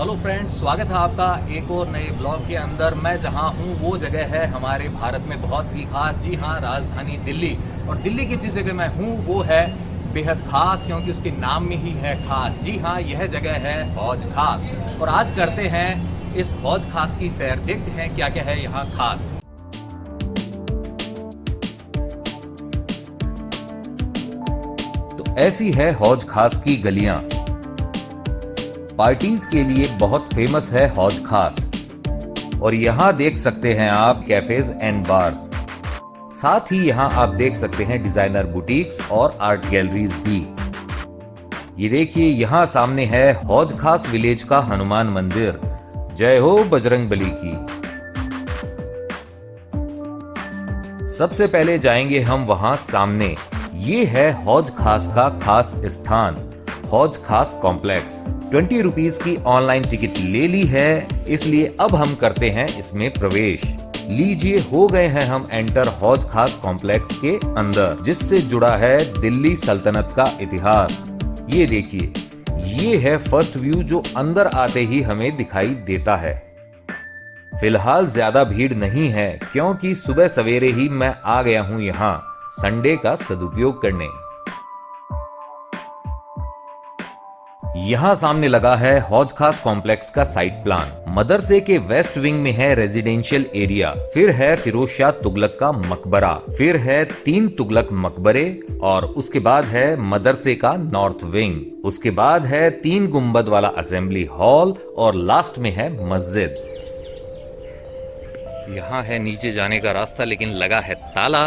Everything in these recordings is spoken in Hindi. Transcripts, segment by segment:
हेलो फ्रेंड्स, स्वागत है आपका एक और नए ब्लॉग के अंदर। मैं जहां हूं वो जगह है हमारे भारत में बहुत ही खास। जी हां, राजधानी दिल्ली। और दिल्ली की जिस जगह मैं हूं वो है बेहद खास, क्योंकि उसके नाम में ही है खास। जी हां, यह जगह है हौज खास। और आज करते हैं इस हौज खास की सैर, देखते हैं क्या क्या है यहाँ खास। तो ऐसी है हौज खास की गलियां। पार्टीज के लिए बहुत फेमस है हौज खास। और यहाँ देख सकते हैं आप कैफेज एंड बार्स। साथ ही यहाँ आप देख सकते हैं डिजाइनर बुटीक्स और आर्ट गैलरीज भी। ये देखिए, यहाँ सामने है हौज खास विलेज का हनुमान मंदिर। जय हो बजरंगबली की। सबसे पहले जाएंगे हम वहां सामने। ये है हौज खास का खास स्थान, हौज खास कॉम्प्लेक्स। 20 रुपीज की ऑनलाइन टिकट ले ली है, इसलिए अब हम करते हैं इसमें प्रवेश। लीजिए, हो गए हैं हम एंटर हौज खास कॉम्प्लेक्स के अंदर, जिससे जुड़ा है दिल्ली सल्तनत का इतिहास। ये देखिए, ये है फर्स्ट व्यू जो अंदर आते ही हमें दिखाई देता है। फिलहाल ज्यादा भीड़ नहीं है, क्योंकि सुबह सवेरे ही मैं आ गया हूं यहाँ संडे का सदुपयोग करने। यहाँ सामने लगा है हौज खास कॉम्प्लेक्स का साइट प्लान। मदरसे के वेस्ट विंग में है रेजिडेंशियल एरिया, फिर है फिरोज शाह तुगलक का मकबरा, फिर है 3 तुगलक मकबरे, और उसके बाद है मदरसे का नॉर्थ विंग। उसके बाद है 3 गुंबद वाला असेंबली हॉल, और लास्ट में है मस्जिद। यहाँ है नीचे जाने का रास्ता, लेकिन लगा है ताला।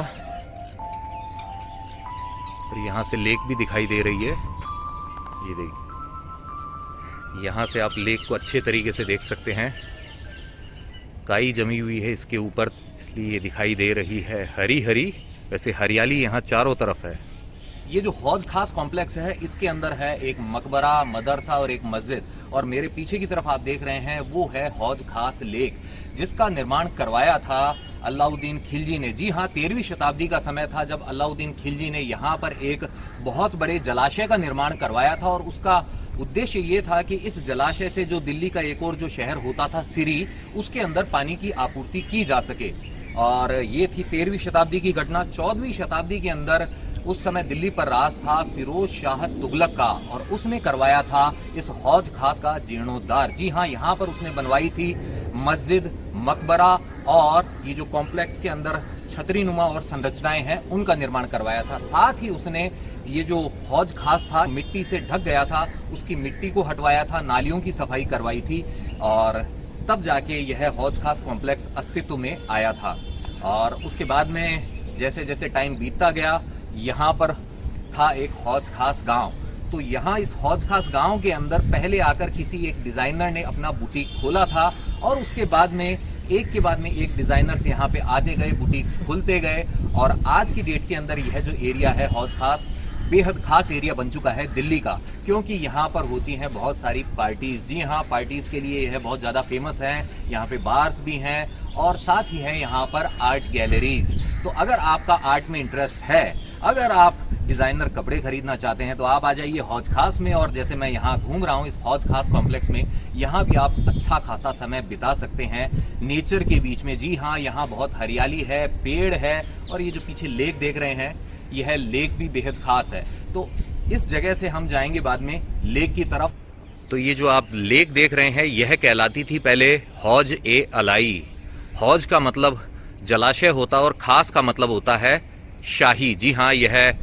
और यहाँ से लेक भी दिखाई दे रही है। ये देखिए, यहाँ से आप लेक को अच्छे तरीके से देख सकते हैं। काई जमी हुई है इसके ऊपर, इसलिए ये दिखाई दे रही है हरी हरी। वैसे हरियाली यहाँ चारों तरफ है। ये जो हौज खास कॉम्प्लेक्स है, इसके अंदर है एक मकबरा, मदरसा और एक मस्जिद। और मेरे पीछे की तरफ आप देख रहे हैं वो है हौज खास लेक, जिसका निर्माण करवाया था अलाउद्दीन खिलजी ने। जी हाँ, 13वीं शताब्दी का समय था जब अलाउद्दीन खिलजी ने यहाँ पर एक बहुत बड़े जलाशय का निर्माण करवाया था। और उसका उद्देश्य ये था कि इस जलाशय से जो दिल्ली का एक और जो शहर होता था सिरी, उसके अंदर पानी की आपूर्ति की जा सके। और ये थी 13वीं शताब्दी की घटना। 14वीं शताब्दी के अंदर उस समय दिल्ली पर राज था फिरोज शाह तुगलक का, और उसने करवाया था इस हौज खास का जीर्णोद्धार। जी हाँ, यहाँ पर उसने बनवाई थी मस्जिद, मकबरा, और ये जो कॉम्प्लेक्स के अंदर छतरी नुमा और संरचनाएं हैं उनका निर्माण करवाया था। साथ ही उसने ये जो हौज खास था, मिट्टी से ढक गया था, उसकी मिट्टी को हटवाया था, नालियों की सफाई करवाई थी, और तब जाके यह हौज खास कॉम्प्लेक्स अस्तित्व में आया था। और उसके बाद में जैसे जैसे टाइम बीतता गया, यहाँ पर था एक हौज खास गांव। तो यहाँ इस हौज खास गांव के अंदर पहले आकर किसी एक डिजाइनर ने अपना बुटीक खोला था, और उसके बाद में एक के बाद में एक डिजाइनर्स यहाँ पे आते गए, बुटीक्स खुलते गए। और आज की डेट के अंदर यह जो एरिया है हौज खास, बेहद खास एरिया बन चुका है दिल्ली का, क्योंकि यहाँ पर होती हैं बहुत सारी पार्टीज। जी हाँ, पार्टीज के लिए यह बहुत ज़्यादा फेमस है। यहाँ पे बार्स भी हैं, और साथ ही है यहाँ पर आर्ट गैलरीज। तो अगर आपका आर्ट में इंटरेस्ट है, अगर आप डिज़ाइनर कपड़े खरीदना चाहते हैं, तो आप आ जाइए हौज खास में। और जैसे मैं यहाँ घूम रहा हूँ इस हौज खास कॉम्प्लेक्स में, यहाँ भी आप अच्छा खासा समय बिता सकते हैं नेचर के बीच में। जी हाँ, यहाँ बहुत हरियाली है, पेड़ है, और ये जो पीछे लेक देख रहे हैं, यह लेक भी बेहद खास है। तो इस जगह से हम जाएंगे बाद में लेक की तरफ। तो ये जो आप लेक देख रहे हैं, यह कहलाती थी पहले हौज ए अलाई। हौज का मतलब जलाशय होता, और खास का मतलब होता है शाही। जी हाँ, यह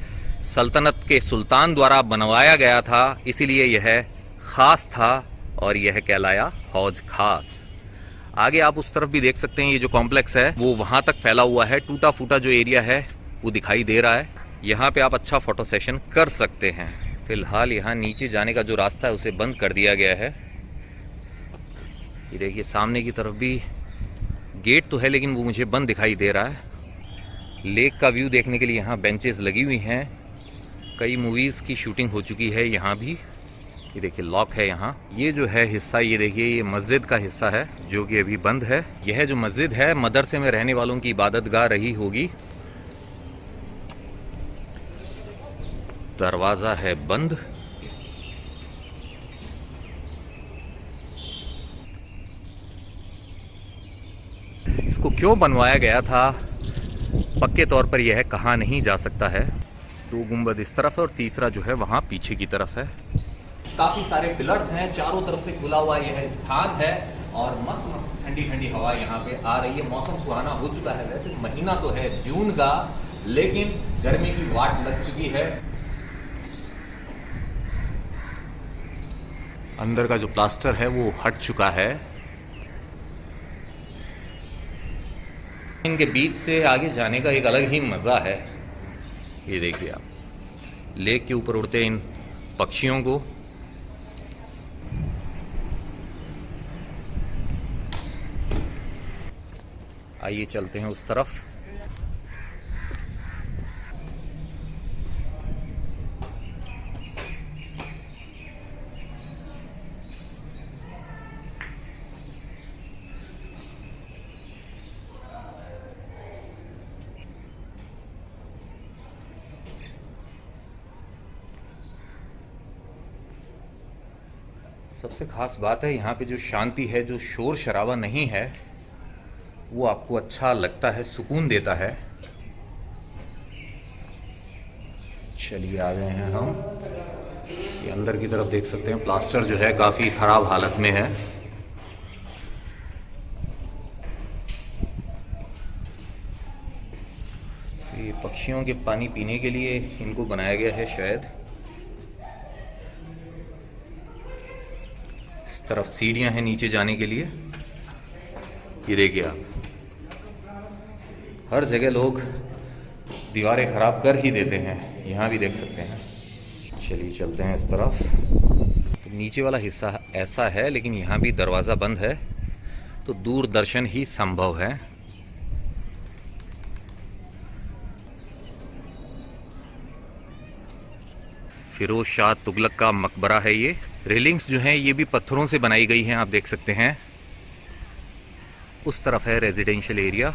सल्तनत के सुल्तान द्वारा बनवाया गया था, इसीलिए यह खास था, और यह कहलाया हौज खास। आगे आप उस तरफ भी देख सकते हैं, ये जो कॉम्प्लेक्स है वो वहां तक फैला हुआ है। टूटा फूटा जो एरिया है वो दिखाई दे रहा है। यहाँ पे आप अच्छा फोटो सेशन कर सकते हैं। फिलहाल यहाँ नीचे जाने का जो रास्ता है उसे बंद कर दिया गया है। ये देखिए, सामने की तरफ भी गेट तो है, लेकिन वो मुझे बंद दिखाई दे रहा है। लेक का व्यू देखने के लिए यहाँ बेंचेस लगी हुई हैं। कई मूवीज़ की शूटिंग हो चुकी है यहाँ भी। ये देखिए, लॉक है यहाँ। ये जो है हिस्सा, ये देखिए, ये मस्जिद का हिस्सा है जो कि अभी बंद है। यह जो मस्जिद है, मदरसे में रहने वालों की इबादतगाह रही होगी। दरवाज़ा है बंद। इसको क्यों बनवाया गया था पक्के तौर पर यह कहा नहीं जा सकता है। 2 गुंबद इस तरफ है और तीसरा जो है वहाँ पीछे की तरफ है। काफ़ी सारे पिलर्स हैं, चारों तरफ से खुला हुआ यह स्थान है और मस्त मस्त ठंडी ठंडी हवा यहाँ पे आ रही है। मौसम सुहाना हो चुका है। वैसे महीना तो है जून का, लेकिन गर्मी की वाट लग चुकी है। अंदर का जो प्लास्टर है वो हट चुका है। इनके बीच से आगे जाने का एक अलग ही मज़ा है। ये देखिए आप लेक के ऊपर उड़ते इन पक्षियों को। आइए चलते हैं उस तरफ। सबसे खास बात है यहाँ पे जो शांति है, जो शोर शराबा नहीं है, वो आपको अच्छा लगता है, सुकून देता है। चलिए आ गए हैं हम। ये अंदर की तरफ देख सकते हैं, प्लास्टर जो है काफ़ी ख़राब हालत में है। तो ये पक्षियों के पानी पीने के लिए इनको बनाया गया है शायद। इस तरफ सीढ़ियां हैं नीचे जाने के लिए। ये देखिए आप, हर जगह लोग दीवारें खराब कर ही देते हैं, यहाँ भी देख सकते हैं। चलिए चलते हैं इस तरफ। तो नीचे वाला हिस्सा ऐसा है, लेकिन यहाँ भी दरवाज़ा बंद है, तो दूरदर्शन ही संभव है। फिरोज शाह तुगलक का मकबरा है ये। रेलिंग्स जो हैं ये भी पत्थरों से बनाई गई हैं, आप देख सकते हैं। उस तरफ है रेजिडेंशियल एरिया।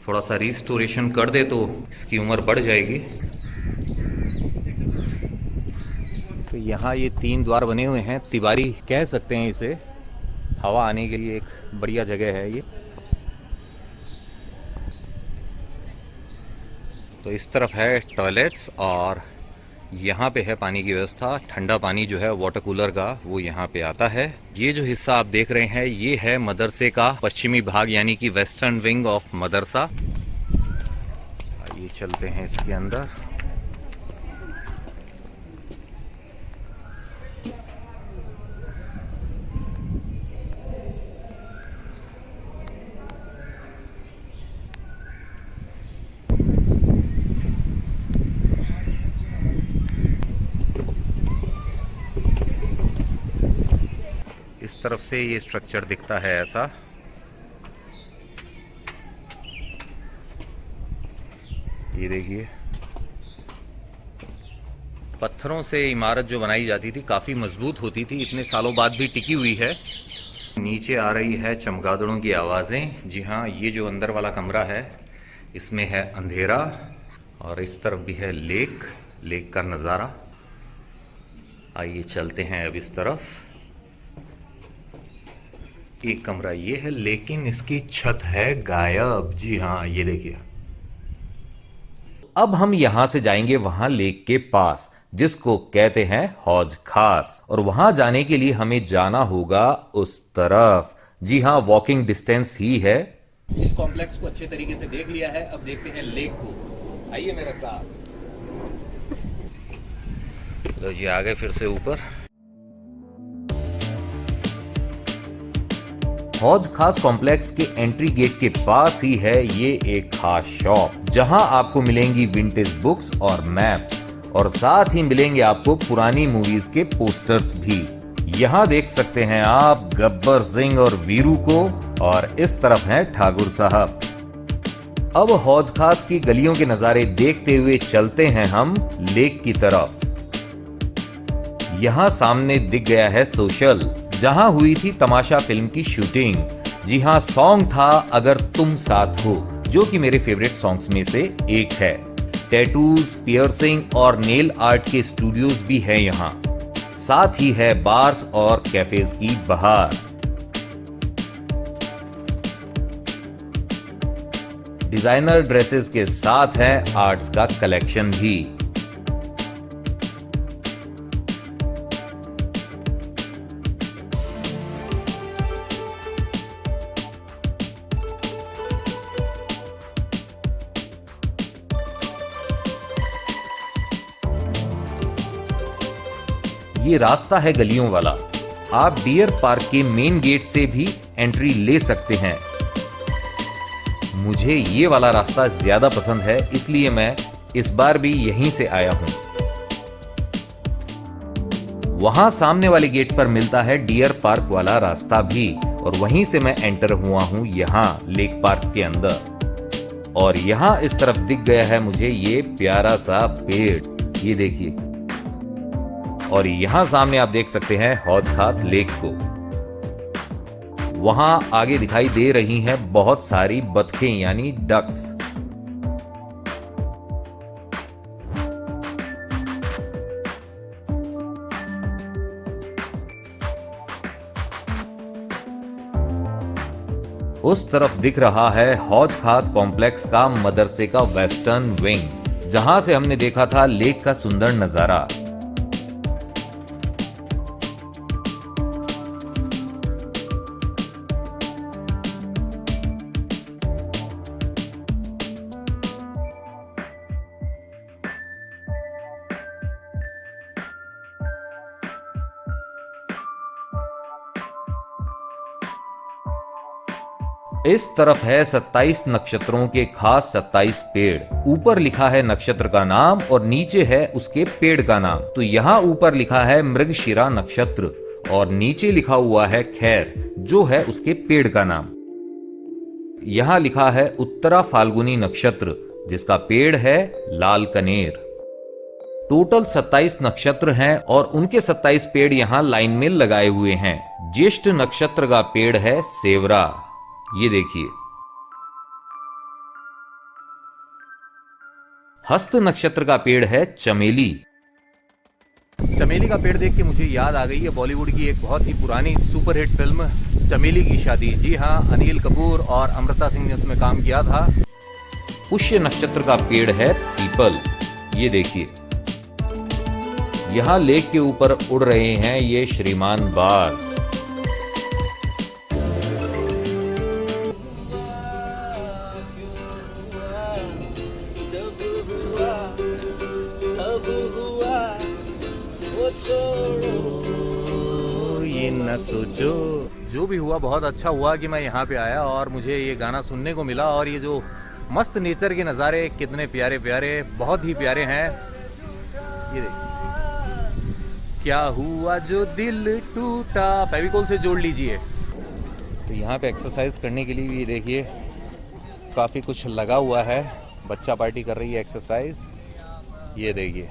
थोड़ा सा रिस्टोरेशन कर दे तो इसकी उम्र बढ़ जाएगी। तो यहाँ ये 3 द्वार बने हुए हैं, तिवारी कह सकते हैं इसे। हवा आने के लिए एक बढ़िया जगह है ये। तो इस तरफ है टॉयलेट्स और यहाँ पे है पानी की व्यवस्था। ठंडा पानी जो है वाटर कूलर का वो यहाँ पे आता है। ये जो हिस्सा आप देख रहे हैं ये है मदरसे का पश्चिमी भाग, यानी कि वेस्टर्न विंग ऑफ मदरसा। आइए चलते हैं इसके अंदर। इस तरफ से ये स्ट्रक्चर दिखता है ऐसा। ये देखिए, पत्थरों से इमारत जो बनाई जाती थी काफी मजबूत होती थी, इतने सालों बाद भी टिकी हुई है। नीचे आ रही है चमगादड़ों की आवाजें। जी हाँ, ये जो अंदर वाला कमरा है इसमें है अंधेरा और इस तरफ भी है लेक का नज़ारा। आइए चलते हैं अब इस तरफ। एक कमरा ये है, लेकिन इसकी छत है गायब। जी हाँ, ये देखिए। अब हम यहां से जाएंगे वहां लेक के पास, जिसको कहते हैं हौज खास, और वहां जाने के लिए हमें जाना होगा उस तरफ। जी हाँ, वॉकिंग डिस्टेंस ही है। इस कॉम्प्लेक्स को अच्छे तरीके से देख लिया है, अब देखते हैं लेक को। आइए मेरे साथ। तो जी आ गए फिर से ऊपर। हौज खास कॉम्प्लेक्स के एंट्री गेट के पास ही है ये एक खास शॉप, जहां आपको मिलेंगी विंटेज बुक्स और मैप्स, और साथ ही मिलेंगे आपको पुरानी मूवीज के पोस्टर्स भी। यहाँ देख सकते हैं आप गब्बर सिंह और वीरू को, और इस तरफ हैं ठाकुर साहब। अब हौज खास की गलियों के नजारे देखते हुए चलते हैं हम लेक की तरफ। यहाँ सामने दिख गया है सोशल, जहां हुई थी तमाशा फिल्म की शूटिंग। जी हाँ, सॉन्ग था अगर तुम साथ हो, जो कि मेरे फेवरेट सॉन्ग्स में से एक है। टैटूज, पियर्सिंग और नेल आर्ट के स्टूडियोज भी हैं यहाँ। साथ ही है बार्स और कैफेज की बहार। डिजाइनर ड्रेसेस के साथ है आर्ट्स का कलेक्शन भी। ये रास्ता है गलियों वाला। आप डियर पार्क के मेन गेट से भी एंट्री ले सकते हैं। मुझे ये वाला रास्ता ज्यादा पसंद है, इसलिए मैं इस बार भी यहीं से आया हूं। वहां सामने वाले गेट पर मिलता है डियर पार्क वाला रास्ता भी, और वहीं से मैं एंटर हुआ हूं यहां लेक पार्क के अंदर। और यहां इस तरफ दिख गया है मुझे ये प्यारा सा पेड़, ये देखिए। और यहां सामने आप देख सकते हैं हौज खास लेक को। वहां आगे दिखाई दे रही हैं बहुत सारी बतखें यानी डक्स। उस तरफ दिख रहा है हौज खास कॉम्प्लेक्स का मदरसे का वेस्टर्न विंग, जहां से हमने देखा था लेक का सुंदर नजारा। इस तरफ है 27 नक्षत्रों के खास 27 पेड़। ऊपर लिखा है नक्षत्र का नाम और नीचे है उसके पेड़ का नाम। तो यहाँ ऊपर लिखा है मृगशिरा नक्षत्र और नीचे लिखा हुआ है खैर, जो है उसके पेड़ का नाम। यहाँ लिखा है उत्तरा फाल्गुनी नक्षत्र, जिसका पेड़ है लाल कनेर। टोटल 27 नक्षत्र हैं और उनके 27 पेड़ यहाँ लाइन में लगाए हुए हैं। ज्येष्ठ नक्षत्र का पेड़ है सेवरा, ये देखिए। हस्त नक्षत्र का पेड़ है चमेली। चमेली का पेड़ देख के मुझे याद आ गई है बॉलीवुड की एक बहुत ही पुरानी सुपरहिट फिल्म चमेली की शादी। जी हाँ, अनिल कपूर और अमृता सिंह ने उसमें काम किया था। पुष्य नक्षत्र का पेड़ है पीपल, ये देखिए। यहां लेक के ऊपर उड़ रहे हैं ये श्रीमान बाज। ये न सोचो, जो भी हुआ बहुत अच्छा हुआ कि मैं यहाँ पे आया और मुझे ये गाना सुनने को मिला। और ये जो मस्त नेचर के नज़ारे कितने प्यारे प्यारे, बहुत ही प्यारे हैं। ये देखिए, क्या हुआ जो दिल टूटा, फेविकोल से जोड़ लीजिए। तो यहाँ पे एक्सरसाइज करने के लिए भी देखिए काफ़ी कुछ लगा हुआ है। बच्चा पार्टी कर रही है एक्सरसाइज, ये देखिए।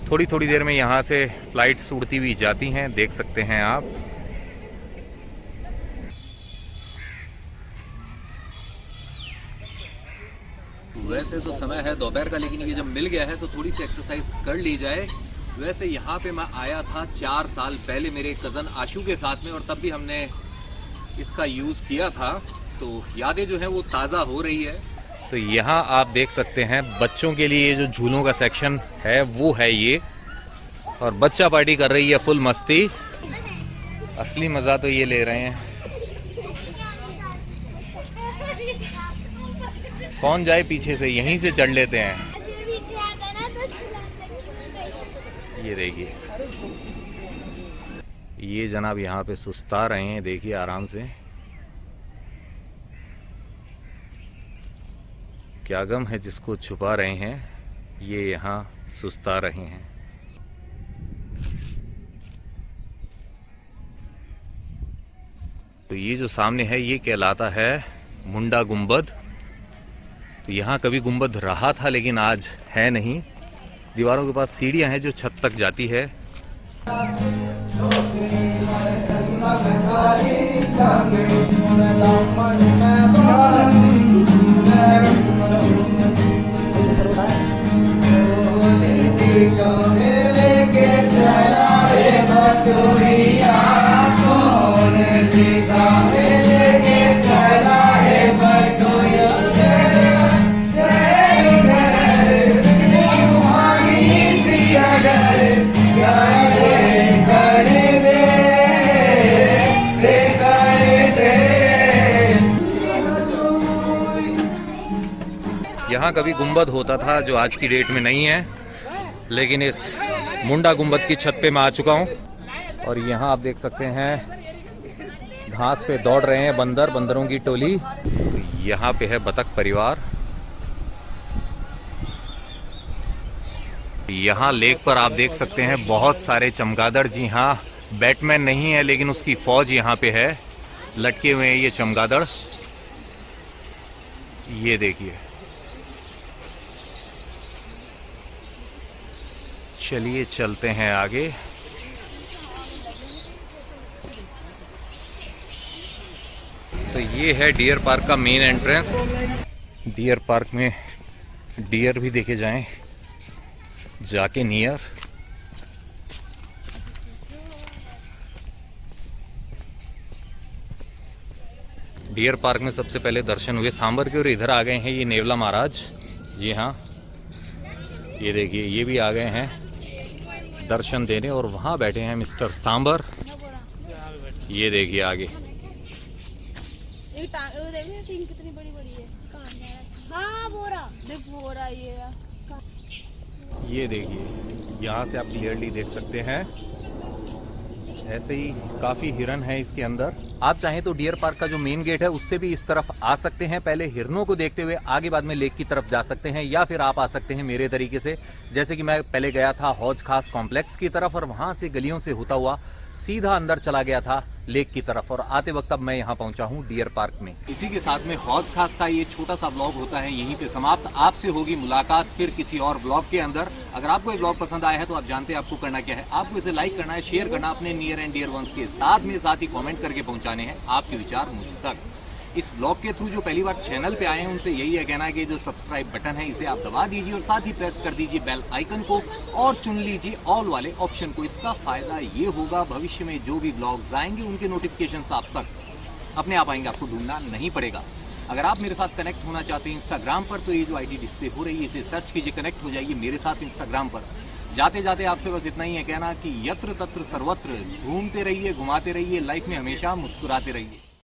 थोड़ी थोड़ी देर में यहाँ से फ्लाइट्स उड़ती हुई जाती हैं, देख सकते हैं आप। वैसे तो समय है दोपहर का, लेकिन ये जब मिल गया है तो थोड़ी सी एक्सरसाइज कर ली जाए। वैसे यहाँ पे मैं आया था 4 साल पहले मेरे कज़न आशू के साथ में, और तब भी हमने इसका यूज़ किया था, तो यादें जो है वो ताज़ा हो रही है। तो यहाँ आप देख सकते हैं बच्चों के लिए जो झूलों का सेक्शन है वो है ये, और बच्चा पार्टी कर रही है फुल मस्ती। असली मज़ा तो ये ले रहे हैं। कौन जाए पीछे से, यहीं से चढ़ लेते हैं। ये देखिए, ये जनाब यहाँ पे सुस्ता रहे हैं, देखिए आराम से। क्या गम है जिसको छुपा रहे हैं, ये यहाँ सुस्ता रहे हैं। तो ये जो सामने है ये कहलाता है मुंडा गुंबद। तो यहाँ कभी गुंबद रहा था लेकिन आज है नहीं। दीवारों के पास सीढ़ियाँ हैं जो छत तक जाती है। यहाँ कभी गुंबद होता था जो आज की डेट में नहीं है, लेकिन इस मुंडा गुंबद की छत पे मैं आ चुका हूँ। और यहाँ आप देख सकते हैं घास पे दौड़ रहे हैं बंदर, बंदरों की टोली। यहाँ पे है बतख परिवार। यहाँ लेक पर आप देख सकते हैं बहुत सारे चमगादड़। जी हाँ, बैटमैन नहीं है लेकिन उसकी फौज यहाँ पे है, लटके हुए हैं ये चमगादड़। ये देखिए, चलिए चलते हैं आगे। तो ये है डियर पार्क का मेन एंट्रेंस। डियर पार्क में डियर भी देखे जाएं जाके नियर। डियर पार्क में सबसे पहले दर्शन हुए सांबर के, और इधर आ गए हैं ये नेवला महाराज। जी हाँ, ये देखिए ये भी आ गए हैं दर्शन देने, और वहाँ बैठे हैं मिस्टर सांबर। ये देखिए आगे, कितनी बड़ी बड़ी है। हाँ बोरा, देख बोरा ये देखिए यहाँ से आप क्लियरली देख सकते हैं। ऐसे ही काफ़ी हिरन है इसके अंदर। आप चाहें तो डियर पार्क का जो मेन गेट है उससे भी इस तरफ आ सकते हैं, पहले हिरनों को देखते हुए आगे बाद में लेक की तरफ जा सकते हैं, या फिर आप आ सकते हैं मेरे तरीके से, जैसे कि मैं पहले गया था हौज खास कॉम्प्लेक्स की तरफ, और वहां से गलियों से होता हुआ सीधा अंदर चला गया था लेक की तरफ, और आते वक्त अब मैं यहाँ पहुंचा हूँ डियर पार्क में। इसी के साथ में हौज खास का ये छोटा सा ब्लॉग होता है यहीं पे समाप्त। आपसे होगी मुलाकात फिर किसी और ब्लॉग के अंदर। अगर आपको ये ब्लॉग पसंद आया है तो आप जानते हैं आपको करना क्या है। आपको इसे लाइक करना है, शेयर करना अपने नियर एंड डियर वंस के साथ में, साथ ही कॉमेंट करके पहुंचाने हैं आपके विचार मुझ तक। इस ब्लॉग के थ्रू जो पहली बार चैनल पे आए हैं उनसे यही है कहना कि जो सब्सक्राइब बटन है इसे आप दबा दीजिए, और साथ ही प्रेस कर दीजिए बेल आइकन को, और चुन लीजिए ऑल वाले ऑप्शन को। इसका फायदा ये होगा भविष्य में जो भी ब्लॉग्स आएंगे उनके नोटिफिकेशंस आप तक अपने आप आएंगे, आपको ढूंढना नहीं पड़ेगा। अगर आप मेरे साथ कनेक्ट होना चाहते हैं इंस्टाग्राम पर, तो ये जो आईडी डिस्प्ले हो रही है इसे सर्च कीजिए, कनेक्ट हो जाइए मेरे साथ इंस्टाग्राम पर। जाते जाते आपसे बस इतना ही है कहना कि यत्र तत्र सर्वत्र घूमते रहिए, घुमाते रहिए, लाइफ में हमेशा मुस्कुराते रहिए।